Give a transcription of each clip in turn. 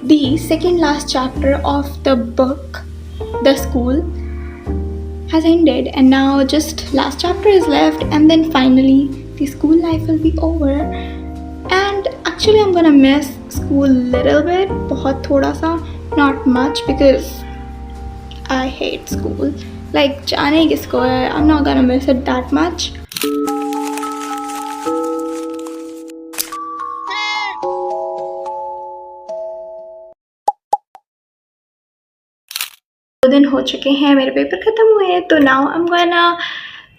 the second last chapter of the book, The School, has ended, and now just last chapter is left, and then finally the school life will be over. And actually I'm gonna miss school little bit, बहुत थोड़ा सा, not much, because I hate school. Like जाने किसको है, I'm not gonna miss it that much. दिन हो चुके हैं, मेरे पेपर ख़त्म हुए हैं, तो now I'm gonna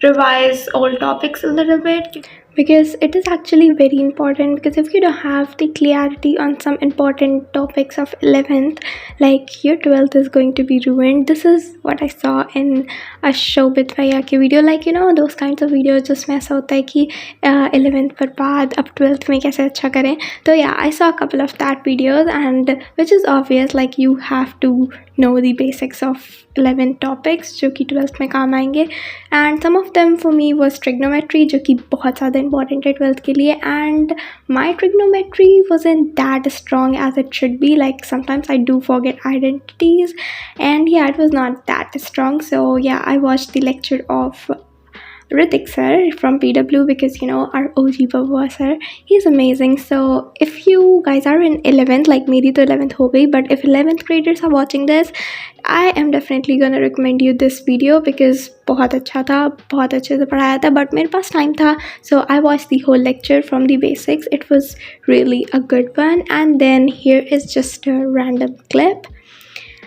revise all topics a little bit, because it is actually very important, because if you don't have the clarity on some important topics of 11th, like your 12th is going to be ruined. This is what I saw in a show with Bhaiya ki video, like you know those kinds of videos जिसमें ऐसा होता है कि 11th पर बाद अब 12th में कैसे अच्छा करें. तो yeah, I saw a couple of that videos, and which is obvious, like you have to know the basics of 11 topics जो कि 12th में काम आएंगे. And some of them for me was trigonometry, जो कि बहुत ज़्यादा important है 12th के लिए, and my trigonometry wasn't that strong as it should be. Like sometimes I do forget identities, and yeah, it was not that strong. So yeah, I watched the lecture of Ritik sir from PW, because you know our OG Babua sir, he's amazing. So if you guys are in 11th, like मेरी तो 11th हो गई, but if 11th graders are watching this, I am definitely gonna recommend you this video, because बहुत अच्छा था, बहुत अच्छे से पढ़ाया था, but मेरे पास time था, so I watched the whole lecture from the basics. It was really a good one. And then here is just a random clip,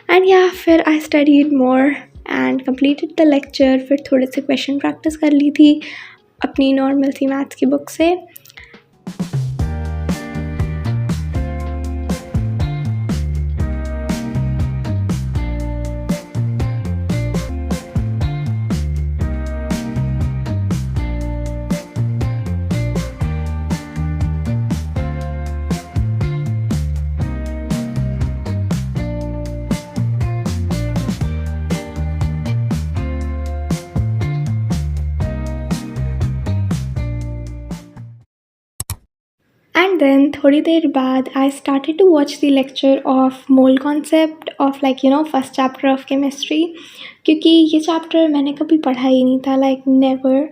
and yeah, फिर I studied more and completed the lecture. फिर थोड़े से question practice कर ली थी अपनी normal सी maths की book से. And then थोड़ी देर बाद I started to watch the lecture of mole concept of, like you know, first chapter of chemistry, क्योंकि ये chapter मैंने कभी पढ़ा ही नहीं था, like never,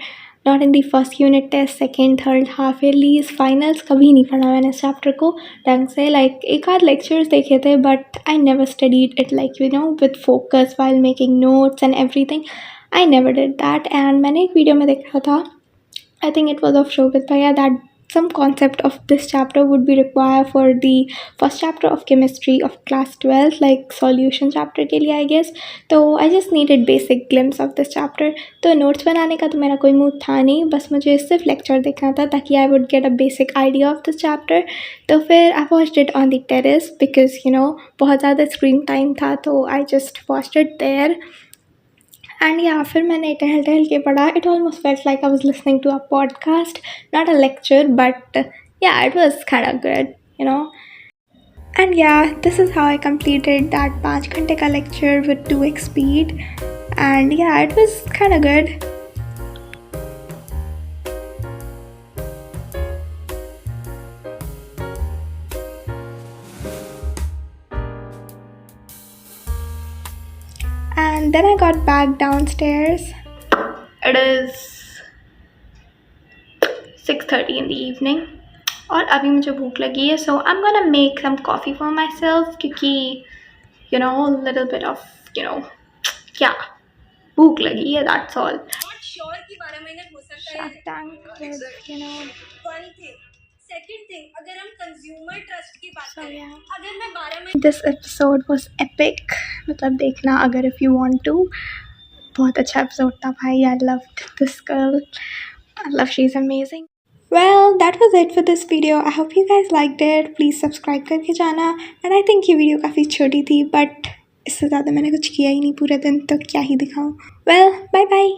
not in the first unit test, second, third, half yearlies, finals, कभी नहीं पढ़ा मैंने इस chapter को ढंग से. like एक आध lectures देखे थे, but I never studied it, like you know, with focus while making notes and everything. I never did that. And मैंने एक video में देखा था, I think it was of Shobit Bhaiya, that some concept of this chapter would be required for the first chapter of chemistry of class 12, like solution chapter के लिए I guess. तो I just needed basic glimpse of this chapter. तो notes बनाने का तो मेरा कोई mood था नहीं, बस मुझे सिर्फ lecture देखना था ताकि I would get a basic idea of this chapter. तो फिर I watched it on the terrace, because you know बहुत ज़्यादा screen time था, तो I just watched it there. And yeah, फिर मैंने टहल टहल के पढ़ा. It almost felt like I was listening to a podcast, not a lecture, but yeah, it was kind of good, you know. And yeah, this is how I completed that 5 घंटे का lecture with 2x speed. And yeah, it was kind of good. And then I got back downstairs. It is 6:30 in the evening, और अभी मुझे भूख लगी है, so I'm gonna make some coffee for myself, क्योंकि you know little bit of you know क्या भूख लगी है, that's all. Not sure कि 12 महीने हो सकता है. Shark Tank with you know one thing. Second thing, अगर हम consumer trust की बात करें, अगर मैं 12 महीने. This episode was epic. मतलब देखना अगर if you want to. बहुत अच्छा episode था भाई. I loved this girl. I love, she's amazing. Well, that was it for this video. I hope you guys liked it. Please subscribe करके जाना. And I think ये video काफ़ी छोटी थी, but इससे ज़्यादा मैंने कुछ किया ही नहीं पूरे दिन, तो क्या ही दिखाऊँ. Well, bye bye.